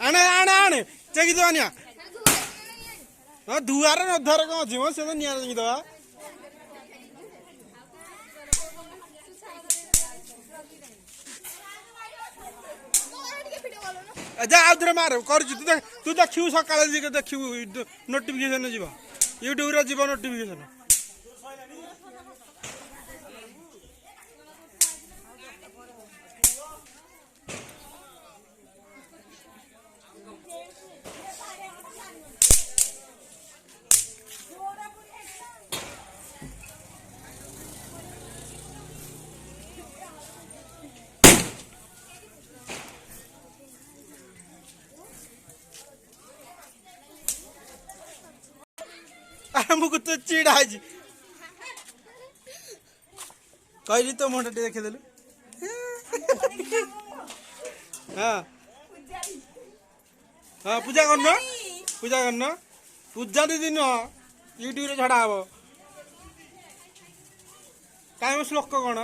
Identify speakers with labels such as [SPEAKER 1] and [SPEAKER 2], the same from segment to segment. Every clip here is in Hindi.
[SPEAKER 1] आने आने आने चेक दवानिया हाँ धुआर न धर कौन अच्छी से तो निया नहीं दवा जा आउथरे मार कर तू देखिबू सकाळ देखिबू नोटिफिकेशन जीव यूट्यूब रे जीव नोटिफिकेशन मुझे तो चिड़ा कहली तो मुंडा देखेदेलु हाँ हाँ पूजा करना पूजा दीदी नुह यूट्यूब रे छड़ा हम कहीं श्लोक कौन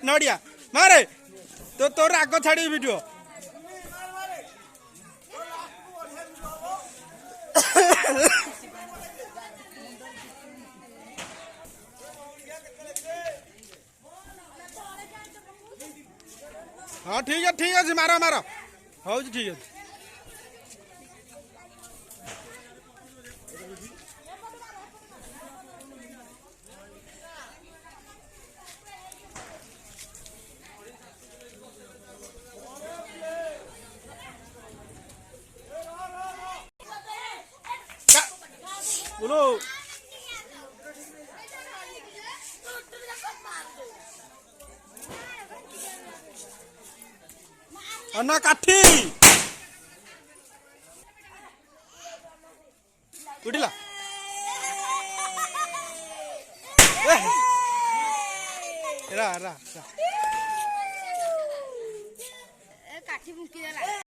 [SPEAKER 1] नड़िया मारे तो तोर आग छाड़ी वीडियो हाँ ठीक है मारो मारो हो ठीक है बोलो अन्ना काठी उठिला रा रा काठी मुकी देला।